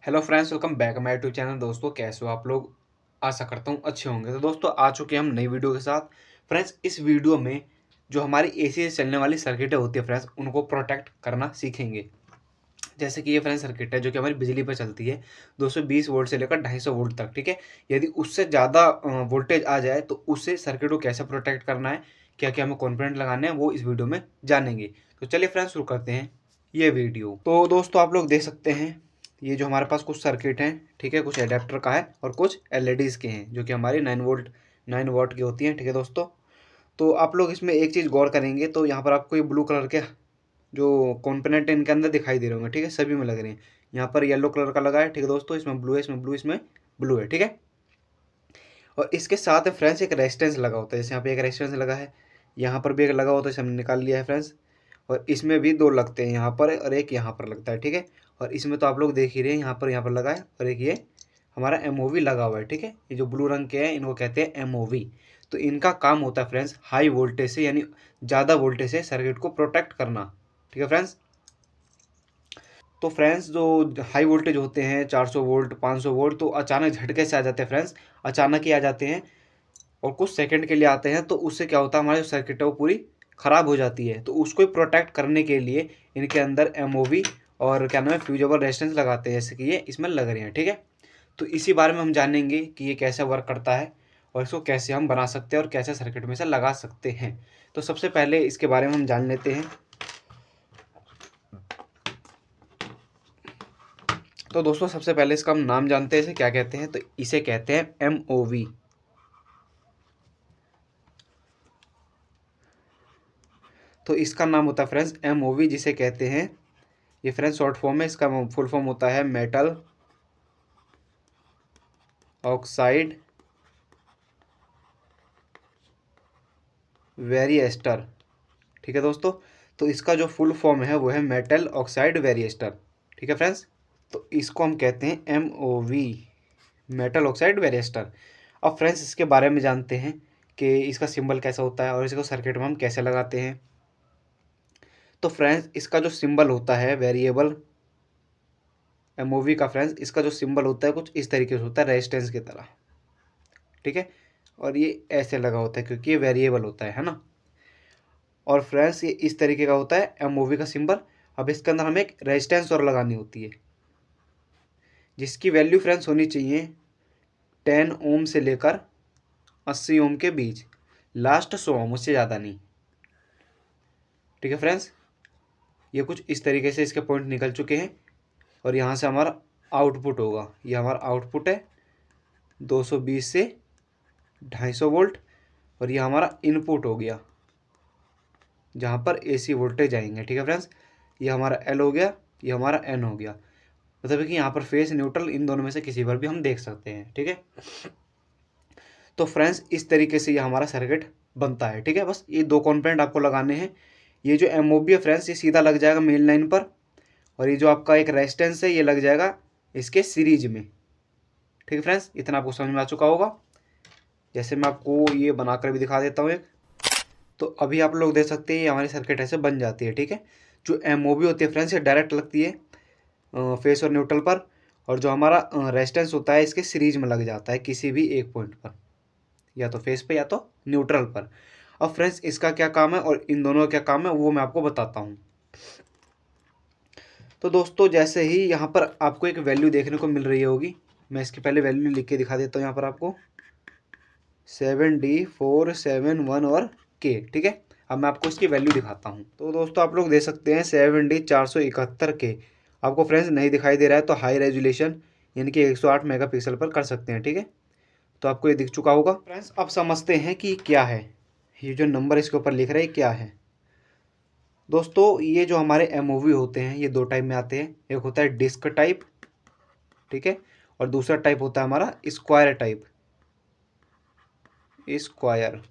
Hello friends, welcome back my YouTube channel. दोस्तों कैसे हो आप लोग? आशा करता हूँ अच्छे होंगे। तो दोस्तों आ चुके हैं हम नई वीडियो के साथ। फ्रेंड्स इस वीडियो में जो हमारी एसी से चलने वाली सर्किटें होती है फ्रेंड्स, उनको प्रोटेक्ट करना सीखेंगे। जैसे कि ये फ्रेंड्स सर्किट है जो कि हमारी बिजली पर चलती है 220 वोल्ट से लेकर 250 वोल्ट तक। ठीक है, यदि उससे ज़्यादा वोल्टेज आ जाए तो उससे सर्किट को कैसे प्रोटेक्ट करना है, क्या क्या हमें कॉम्पोनेंट लगाने हैं, वो इस वीडियो में जानेंगे। तो चलिए फ्रेंड्स शुरू करते हैं ये वीडियो। तो दोस्तों आप लोग देख सकते हैं ये जो हमारे पास कुछ सर्किट हैं, ठीक है, कुछ एडेप्टर का है और कुछ एलईडीज़ के हैं जो कि हमारी 9 वोल्ट की होती हैं। ठीक है दोस्तों, तो आप लोग इसमें एक चीज़ गौर करेंगे तो यहाँ पर आपको ये ब्लू कलर के जो कॉम्पोनेंट है इनके अंदर दिखाई दे रहे होंगे। ठीक है, सभी में लग रहे हैं। यहाँ पर येलो कलर का लगा है, ठीक है दोस्तों, इसमें ब्लू है, इसमें ब्लू, इसमें ब्लू है। ठीक है, और इसके साथ में फ्रेंड्स एक रेजिस्टेंस लगा होता है। जैसे यहाँ पे एक रेजिस्टेंस लगा है, यहाँ पर भी एक लगा होता है, इसे हमने निकाल लिया है फ्रेंड्स। और इसमें भी दो लगते हैं, यहाँ पर और एक यहाँ पर लगता है। ठीक है, और इसमें तो आप लोग देख ही रहे हैं, यहाँ पर लगा है और एक ये हमारा एमओवी लगा हुआ है। ठीक है, ये जो ब्लू रंग के हैं इनको कहते हैं एमओवी। तो इनका काम होता है फ्रेंड्स हाई वोल्टेज से, यानी ज़्यादा वोल्टेज से सर्किट को प्रोटेक्ट करना। ठीक है फ्रेंड्स, तो फ्रेंड्स जो हाई वोल्टेज होते हैं 400 वोल्ट 500 वोल्ट, तो अचानक झटके से आ जाते हैं फ्रेंड्स, अचानक ही आ जाते हैं और कुछ सेकंड के लिए आते हैं। तो उससे क्या होता है, हमारी जो सर्किट है वो पूरी ख़राब हो जाती है। तो उसको प्रोटेक्ट करने के लिए इनके अंदर एमओवी और क्या नाम है फ्यूजेबल रेजिस्टेंस लगाते हैं, जैसे कि ये इसमें लग रहे हैं। ठीक है, तो इसी बारे में हम जानेंगे कि ये कैसे वर्क करता है और इसको कैसे हम बना सकते हैं और कैसे सर्किट में से लगा सकते हैं। तो सबसे पहले इसके बारे में हम जान लेते हैं। तो दोस्तों सबसे पहले इसका हम नाम जानते हैं, इसे क्या कहते हैं। तो इसे कहते हैं एमओवी। तो इसका नाम होता है फ्रेंड्स एमओवी, जिसे कहते हैं, ये फ्रेंड्स शॉर्ट फॉर्म है। इसका फुल फॉर्म होता है मेटल ऑक्साइड वेरिएस्टर। ठीक है दोस्तों, तो इसका जो फुल फॉर्म है वो है मेटल ऑक्साइड वेरिएस्टर। ठीक है फ्रेंड्स, तो इसको हम कहते हैं एमओवी, मेटल ऑक्साइड वेरिएस्टर। अब फ्रेंड्स इसके बारे में जानते हैं कि इसका सिंबल कैसा होता है और इसको सर्किट में हम कैसे लगाते हैं। तो फ्रेंड्स इसका जो सिंबल होता है वेरिएबल एमओवी का, फ्रेंड्स इसका जो सिंबल होता है कुछ इस तरीके से होता है, रेजिस्टेंस की तरह। ठीक है, और ये ऐसे लगा होता है क्योंकि ये वेरिएबल होता है ना। और फ्रेंड्स ये इस तरीके का होता है एमओवी का सिंबल। अब इसके अंदर हमें एक रेजिस्टेंस और लगानी होती है, जिसकी वैल्यू फ्रेंड्स होनी चाहिए 10 ओम से लेकर 80 ओम के बीच, लास्ट 100 ओम, उससे ज़्यादा नहीं। ठीक है फ्रेंड्स, ये कुछ इस तरीके से इसके पॉइंट निकल चुके हैं और यहाँ से हमारा आउटपुट होगा। ये हमारा आउटपुट है 220 से 250 वोल्ट, और ये हमारा इनपुट हो गया जहाँ पर एसी वोल्टेज आएंगे। ठीक है फ्रेंड्स, ये हमारा एल हो गया, ये हमारा एन हो गया। मतलब कि यहाँ पर फेस न्यूट्रल इन दोनों में से किसी पर भी हम देख सकते हैं। ठीक है, तो फ्रेंड्स इस तरीके से ये हमारा सर्किट बनता है। ठीक है, बस ये दो कॉम्पोनेंट आपको लगाने हैं। ये जो एमओबी है फ्रेंड्स ये सीधा लग जाएगा मेन लाइन पर, और ये जो आपका एक रेजिस्टेंस है ये लग जाएगा इसके सीरीज में। ठीक है फ्रेंड्स, इतना आपको समझ में आ चुका होगा। जैसे मैं आपको ये बनाकर भी दिखा देता हूँ एक, तो अभी आप लोग देख सकते हैं ये हमारी सर्किट ऐसे बन जाती है। ठीक है, जो एमओबी होती है फ्रेंड्स ये डायरेक्ट लगती है फेस और न्यूट्रल पर, और जो हमारा रेजिस्टेंस होता है इसके सीरीज में लग जाता है किसी भी एक पॉइंट पर, या तो फेस पे या तो न्यूट्रल पर। अब फ्रेंड्स इसका क्या काम है और इन दोनों का क्या काम है वो मैं आपको बताता हूँ। तो दोस्तों जैसे ही यहाँ पर आपको एक वैल्यू देखने को मिल रही होगी, मैं इसकी पहले वैल्यू लिख के दिखा देता हूँ यहाँ पर आपको 7D471 और के। ठीक है, अब मैं आपको इसकी वैल्यू दिखाता हूँ। तो दोस्तों आप लोग देख सकते हैं 7D471 के। आपको फ्रेंड्स नहीं दिखाई दे रहा है तो हाई रेजोल्यूशन यानी कि 108 मेगापिक्सल पर कर सकते हैं। ठीक है, तो आपको ये दिख चुका होगा। फ्रेंड्स अब समझते हैं कि क्या है ये जो नंबर इसके ऊपर लिख रहे हैं, क्या है। दोस्तों ये जो हमारे एमओवी होते हैं ये दो टाइप में आते हैं, एक होता है डिस्क टाइप, ठीक है, और दूसरा टाइप होता है हमारा स्क्वायर टाइप, स्क्वायर।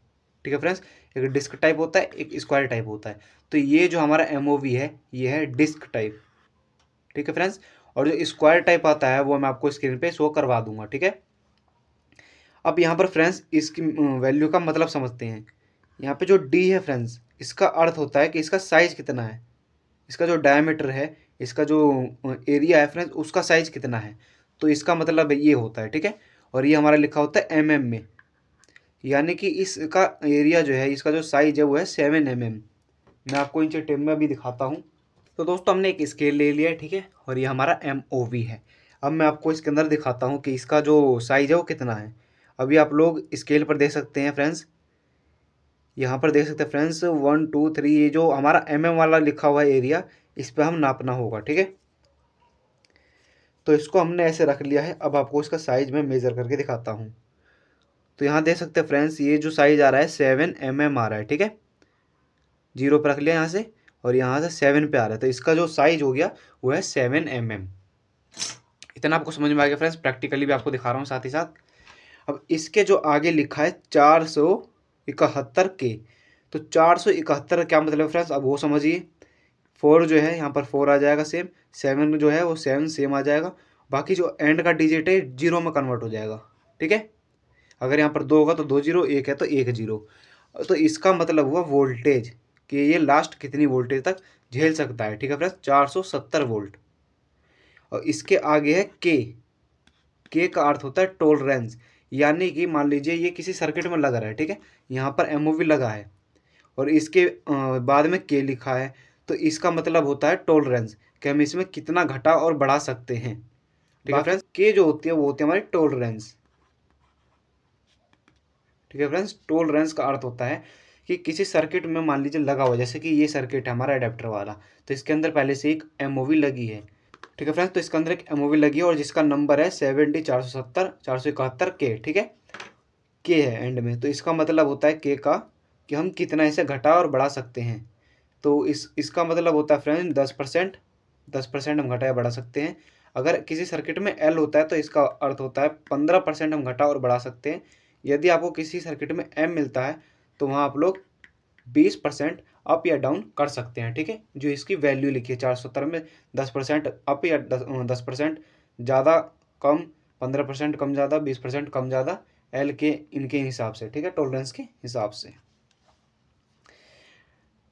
ठीक है फ्रेंड्स, एक डिस्क टाइप होता है, एक स्क्वायर टाइप होता है। तो ये जो हमारा एमओवी है ये है डिस्क टाइप। ठीक है फ्रेंड्स, और जो स्क्वायर टाइप आता है वो मैं आपको स्क्रीन पे शो करवा दूंगा। ठीक है, अब यहाँ पर फ्रेंड्स इसकी वैल्यू का मतलब समझते हैं। यहाँ पे जो डी है फ्रेंड्स इसका अर्थ होता है कि इसका साइज कितना है, इसका जो डायमीटर है इसका जो एरिया है फ्रेंड्स उसका साइज़ कितना है, तो इसका मतलब ये होता है, ठीक है। और ये हमारा लिखा होता है एमएम में, यानी कि इसका एरिया जो है, इसका जो साइज है वो है 7 mm। मैं आपको नीचे टेब में भी दिखाता हूँ। तो दोस्तों हमने एक स्केल ले लिया है, ठीक है, और ये हमारा MOV है। अब मैं आपको इसके अंदर दिखाता हूँ कि इसका जो साइज है वो कितना है। अभी आप लोग स्केल पर देख सकते हैं फ्रेंड्स, यहाँ पर देख सकते हैं फ्रेंड्स 1 2 3, ये जो हमारा MM वाला लिखा हुआ है एरिया, इस पर हम नापना होगा, ठीक है। तो इसको हमने ऐसे रख लिया है। अब आपको इसका साइज मैं मेज़र करके दिखाता हूँ। तो यहाँ देख सकते हैं फ्रेंड्स, ये जो साइज आ रहा है 7 mm आ रहा है, ठीक है। 0 पर रख लिया यहाँ से, और यहाँ से 7 पे आ रहा है, तो इसका जो साइज हो गया वो है 7 mm। इतना आपको समझ में आ गया फ्रेंड्स, प्रैक्टिकली भी आपको दिखा रहा हूँ साथ ही साथ। अब इसके जो आगे लिखा है 471 के, तो 471 क्या मतलब है फ्रेंड्स, अब वो समझिए। 4 जो है यहाँ पर 4 आ जाएगा सेम, 7 जो है वो 7 सेम आ जाएगा, बाकी जो एंड का डिजिट है 0 में कन्वर्ट हो जाएगा, ठीक है। अगर यहाँ पर 2 होगा तो 2 0, 1 है तो 1 0। तो इसका मतलब हुआ वोल्टेज, कि ये लास्ट कितनी वोल्टेज तक झेल सकता है, ठीक है फ्रेंड्स, 470 वोल्ट। और इसके आगे है के का अर्थ होता है टॉलरेंस, यानी कि मान लीजिए ये किसी सर्किट में लगा रहा है, ठीक है, यहाँ पर MOV लगा है और इसके बाद में के लिखा है, तो इसका मतलब होता है टॉलरेंस, कि हम इसमें कितना घटा और बढ़ा सकते हैं, ठीक है फ्रेंड्स। के जो होती है वो होती है हमारी टॉलरेंस, ठीक है फ्रेंड्स। टॉलरेंस का अर्थ होता है कि किसी सर्किट में मान लीजिए लगा हुआ, जैसे कि ये सर्किट है हमारा अडेप्टर वाला, तो इसके अंदर पहले से एक MOV लगी है, ठीक है फ्रेंड्स। तो इसके अंदर एक MOV लगी है और जिसका नंबर है 70 470 471 के, ठीक है, के है एंड में। तो इसका मतलब होता है के का, कि हम कितना इसे घटा और बढ़ा सकते हैं। तो इसका मतलब होता है फ्रेंड 10%, 10% हम घटा या बढ़ा सकते हैं। अगर किसी सर्किट में L होता है तो इसका अर्थ होता है 15% हम घटा और बढ़ा सकते हैं। यदि आपको किसी सर्किट में M मिलता है तो वहाँ आप लोग 20% अप या डाउन कर सकते हैं, ठीक है। जो इसकी वैल्यू लिखी है 470 में 10% अप या 10% ज़्यादा कम, 15% कम ज़्यादा, 20% कम ज़्यादा, L के इनके हिसाब से, ठीक है, टॉलरेंस के हिसाब से।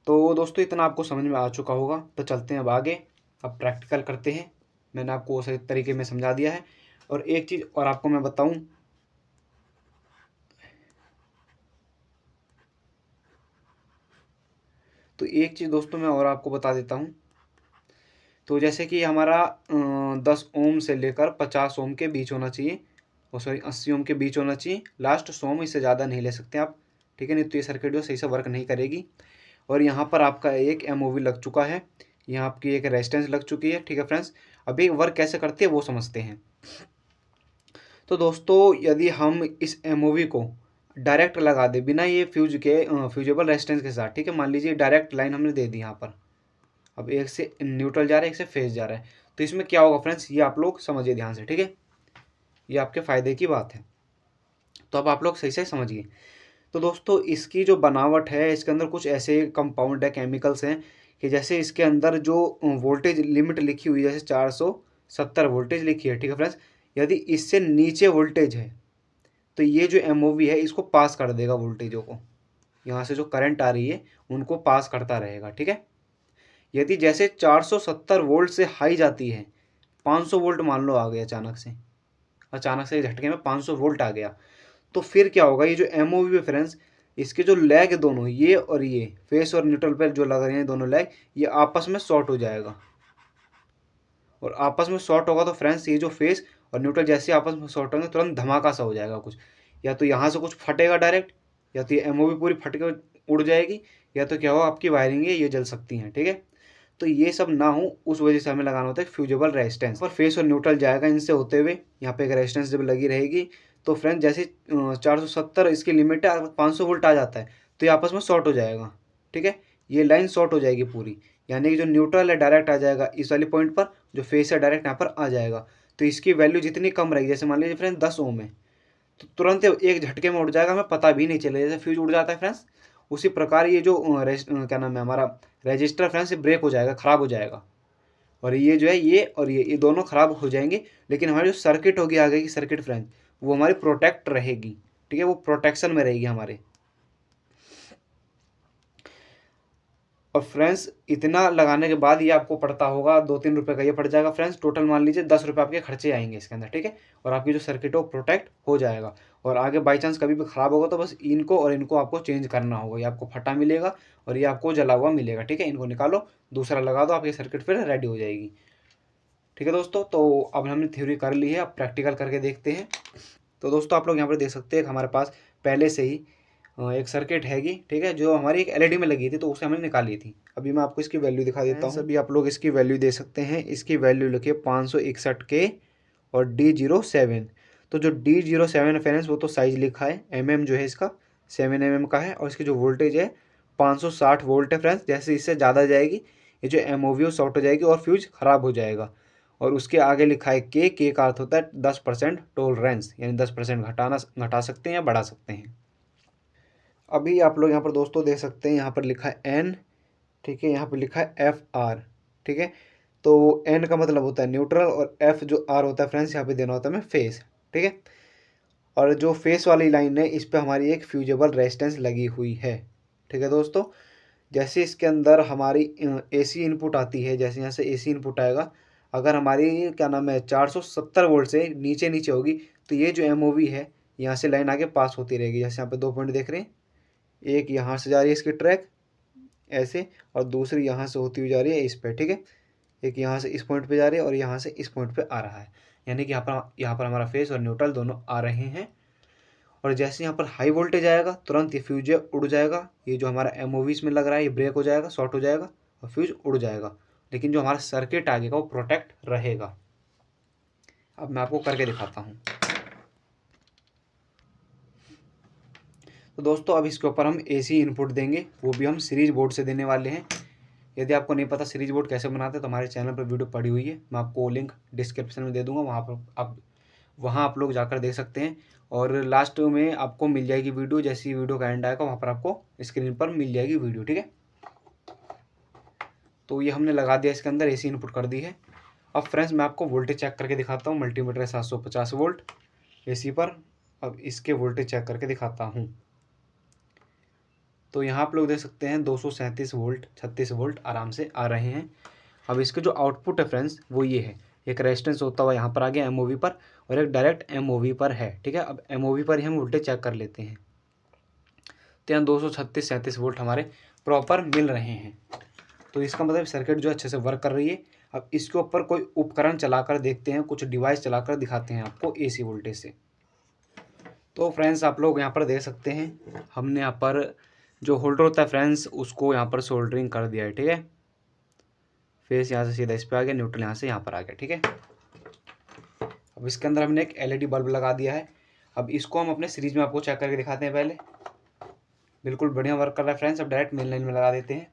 तो दोस्तों इतना आपको समझ में आ चुका होगा, तो चलते हैं अब आगे, अब प्रैक्टिकल करते हैं। मैंने आपको सही तरीके में समझा दिया है। और एक चीज़ और आपको मैं बताऊं, तो एक चीज़ दोस्तों मैं और आपको बता देता हूं। तो जैसे कि हमारा 10 ओम से लेकर 50 ओम के बीच होना चाहिए, और सॉरी 80 ओम के बीच होना चाहिए लास्ट 100 ओम, इससे ज़्यादा नहीं ले सकते आप, ठीक है, नहीं तो ये सर्किट जो सही से वर्क नहीं करेगी। और यहाँ पर आपका एक MOV लग चुका है, यहाँ आपकी एक रेजिस्टेंस लग चुकी है, ठीक है फ्रेंड्स। अभी वर्क कैसे करती है वो समझते हैं। तो दोस्तों यदि हम इस MOV को डायरेक्ट लगा दे बिना ये फ्यूजेबल रेजिस्टेंस के साथ, ठीक है, मान लीजिए डायरेक्ट लाइन हमने दे दी यहाँ पर, अब एक से न्यूट्रल जा रहा है एक से फेज जा रहा है, तो इसमें क्या होगा फ्रेंड्स, ये आप लोग समझिए ध्यान से, ठीक है, ये आपके फ़ायदे की बात है। तो अब आप लोग सही से समझिए। तो दोस्तों इसकी जो बनावट है, इसके अंदर कुछ ऐसे कंपाउंड है, केमिकल्स हैं, कि जैसे इसके अंदर जो वोल्टेज लिमिट लिखी हुई है, जैसे 470 वोल्टेज लिखी है, ठीक है फ्रेंड्स, यदि इससे नीचे वोल्टेज है तो ये जो MOV है इसको पास कर देगा वोल्टेजों को, यहाँ से जो करंट आ रही है उनको पास करता रहेगा, ठीक है। यदि जैसे 470 वोल्ट से हाई जाती है, 500 वोल्ट मान लो आ गया अचानक से झटके में 500 वोल्ट आ गया, तो फिर क्या होगा, ये जो MOV है फ्रेंड्स, इसके जो लैग दोनों, ये और ये फेस और न्यूट्रल पर जो लग रहे हैं दोनों लैग, ये आपस में शॉर्ट हो जाएगा। और आपस में शॉर्ट होगा तो फ्रेंड्स ये जो फेस और न्यूट्रल जैसे आपस में शॉर्ट होंगे तुरंत धमाका सा हो जाएगा कुछ, या तो यहाँ से कुछ फटेगा डायरेक्ट, या तो ये MOV पूरी फट के उड़ जाएगी, या तो क्या होगा आपकी वायरिंग है ये जल सकती हैं, ठीक है। तो ये सब ना हो उस वजह से हमें लगाना होता है फ्यूजेबल रेजिस्टेंस, और फेस और न्यूट्रल जाएगा इनसे होते हुए, यहाँ पे एक रेजिस्टेंस जब लगी रहेगी तो फ्रेंड जैसे 470 इसकी लिमिट है, अगर 500 वोल्ट आ जाता है तो ये आपस में शॉर्ट हो जाएगा, ठीक है, ये लाइन शॉर्ट हो जाएगी पूरी, यानी कि जो न्यूट्रल है डायरेक्ट आ जाएगा इस वाली पॉइंट पर, जो फेस है डायरेक्ट यहाँ पर आ जाएगा। तो इसकी वैल्यू जितनी कम रहेगी, जैसे मान लीजिए फ्रेंड 10 ओम है, तो तुरंत एक झटके में उड़ जाएगा, हमें पता भी नहीं चलेगा, जैसे फ्यूज उड़ जाता है फ्रेंड्स, उसी प्रकार ये जो क्या नाम है हमारा रजिस्टर फ्रेंड्स, ये ब्रेक हो जाएगा, ख़राब हो जाएगा। और ये जो है ये और ये दोनों ख़राब हो जाएंगे, लेकिन हमारी जो सर्किट होगी आगे की सर्किट फ्रेंड्स, वो हमारी प्रोटेक्ट रहेगी, ठीक है, वो प्रोटेक्शन में रहेगी हमारे। और फ्रेंड्स इतना लगाने के बाद ये आपको पड़ता होगा 2-3 रुपये का ये पड़ जाएगा फ्रेंड्स। टोटल मान लीजिए 10 रुपये आपके खर्चे आएंगे इसके अंदर, ठीक है। और आपकी जो सर्किट है वो प्रोटेक्ट हो जाएगा। और आगे बाई चांस कभी भी ख़राब होगा तो बस इनको और इनको आपको चेंज करना होगा। ये आपको फटा मिलेगा और ये आपको जला हुआ मिलेगा, ठीक है। इनको निकालो, दूसरा लगा दो, आपकी सर्किट फिर रेडी हो जाएगी, ठीक है दोस्तों। तो अब हमने थ्योरी कर ली है, अब प्रैक्टिकल करके देखते हैं। तो दोस्तों आप लोग यहाँ पर देख सकते हैं कि हमारे पास पहले से ही एक सर्किट हैगी, ठीक है, जो हमारी एक एलईडी में लगी थी, तो उसे हमने निकाली थी। अभी मैं आपको इसकी वैल्यू दिखा देता हूँ। अभी आप लोग इसकी वैल्यू दे सकते हैं। इसकी वैल्यू लिखिए 561K और D07। तो जो D07 है फ्रेंड्स वो तो साइज लिखा है, mm जो है इसका 7 mm का है। और इसकी जो वोल्टेज है 560 वोल्ट है फ्रेंड्स। जैसे इससे ज़्यादा जाएगी ये जो MOV शॉर्ट हो जाएगी और फ्यूज ख़राब हो जाएगा। और उसके आगे लिखा है K का अर्थ होता है 10% टॉलरेंस, यानी 10% घटा सकते हैं या बढ़ा सकते हैं। अभी आप लोग यहाँ पर दोस्तों देख सकते हैं, यहाँ पर लिखा है N, ठीक है, यहाँ पर लिखा है FR, ठीक है। तो N का मतलब होता है न्यूट्रल और F जो R होता है फ्रेंड्स यहाँ पे देना होता है हमें फेस, ठीक है। और जो फेस वाली लाइन है इस पर हमारी एक फ्यूजेबल रेजिस्टेंस लगी हुई है, ठीक है दोस्तों। जैसे इसके अंदर हमारी AC इनपुट आती है, जैसे यहाँ से AC इनपुट आएगा, अगर हमारी क्या नाम है 470 वोल्ट से नीचे नीचे होगी तो ये जो MOV है यहाँ से लाइन आगे पास होती रहेगी। जैसे यहाँ पे 2 पॉइंट देख रहे हैं, एक यहाँ से जा रही है इसकी ट्रैक ऐसे और दूसरी यहाँ से होती हुई जा रही है इस पे, ठीक है। एक यहाँ से इस पॉइंट पे जा रही है और यहाँ से इस पॉइंट पे आ रहा है, यानी कि यहाँ पर हमारा फेस और न्यूट्रल दोनों आ रहे हैं। और जैसे यहाँ पर हाई वोल्टेज आएगा तुरंत ये फ्यूज उड़ जाएगा। ये जो हमारा MOV इसमें लग रहा है ये ब्रेक हो जाएगा, शॉर्ट हो जाएगा और फ्यूज उड़ जाएगा। लेकिन जो हमारा सर्किट आगे का वो प्रोटेक्ट रहेगा। अब मैं आपको करके दिखाता हूँ। तो दोस्तों अब इसके ऊपर हम AC इनपुट देंगे, वो भी हम सीरीज बोर्ड से देने वाले हैं। यदि आपको नहीं पता सीरीज बोर्ड कैसे बनाते हैं तो हमारे चैनल पर वीडियो पड़ी हुई है, मैं आपको लिंक डिस्क्रिप्शन में दे दूंगा, वहाँ आप लोग जाकर देख सकते हैं। और लास्ट में आपको मिल जाएगी वीडियो, जैसी वीडियो का एंड आएगा वहाँ पर आपको स्क्रीन पर मिल जाएगी वीडियो, ठीक है। तो ये हमने लगा दिया, इसके अंदर AC इनपुट कर दी है। अब फ्रेंड्स मैं आपको वोल्टेज चेक करके दिखाता हूँ। मल्टीमीटर है 750 वोल्ट AC पर। अब इसके वोल्टेज चेक करके दिखाता हूँ। तो यहाँ आप लोग देख सकते हैं 237 वोल्ट 36 वोल्ट आराम से आ रहे हैं। अब इसके जो आउटपुट है फ्रेंड्स वो ये है, एक रेजिस्टेंस होता हुआ यहाँ पर आ गया MOV पर और एक डायरेक्ट MOV पर है, ठीक है। अब MOV पर ही हम वोल्टेज चेक कर लेते हैं। तो यहाँ 236-37 वोल्ट हमारे प्रॉपर मिल रहे हैं। तो इसका मतलब सर्किट जो अच्छे से वर्क कर रही है। अब इसके ऊपर कोई उपकरण चलाकर देखते हैं, कुछ डिवाइस चलाकर दिखाते हैं आपको AC वोल्टेज से। तो फ्रेंड्स आप लोग यहाँ पर देख सकते हैं, हमने यहाँ पर जो होल्डर होता है फ्रेंड्स उसको यहाँ पर सोल्डरिंग कर दिया है, ठीक है। फेस यहाँ से सीधा इस पर आ गया, न्यूट्रल यहाँ से यहाँ पर आ गया, ठीक है। अब इसके अंदर हमने एक LED बल्ब लगा दिया है। अब इसको हम अपने सीरीज में आपको चेक करके दिखाते हैं। पहले बिल्कुल बढ़िया वर्क कर रहा है फ्रेंड्स। अब डायरेक्ट मेन लाइन में लगा देते हैं।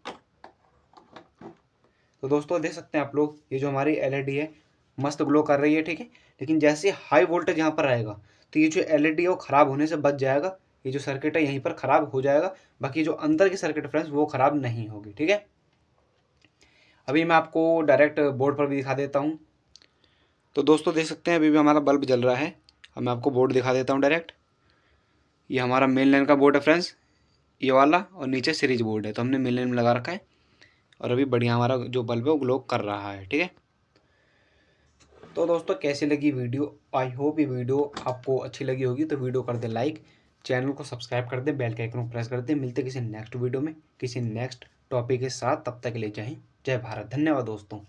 तो दोस्तों देख सकते हैं आप लोग, ये जो हमारी LED है मस्त ग्लो कर रही है, ठीक है। लेकिन जैसे हाई वोल्टेज यहाँ पर आएगा तो ये जो LED है वो ख़राब होने से बच जाएगा। ये जो सर्किट है यहीं पर ख़राब हो जाएगा, बाकी जो अंदर की सर्किट फ्रेंड्स वो ख़राब नहीं होगी, ठीक है। अभी मैं आपको डायरेक्ट बोर्ड पर भी दिखा देता हूँ। तो दोस्तों देख सकते हैं अभी भी हमारा बल्ब जल रहा है। अब मैं आपको बोर्ड दिखा देता हूँ डायरेक्ट। ये हमारा मेन लाइन का बोर्ड है फ्रेंड्स, ये वाला, और नीचे सीरीज बोर्ड है। तो हमने मेन लाइन में लगा रखा है और अभी बढ़िया हमारा जो बल्ब है वो ग्लो कर रहा है, ठीक है। तो दोस्तों कैसी लगी वीडियो? आई होप ये वीडियो आपको अच्छी लगी होगी। तो वीडियो कर दे लाइक, चैनल को सब्सक्राइब कर दे, बेल के आइकन को प्रेस कर दे। मिलते किसी नेक्स्ट वीडियो में किसी नेक्स्ट टॉपिक के साथ। तब तक के लिए जय हिंद, जय भारत, धन्यवाद दोस्तों।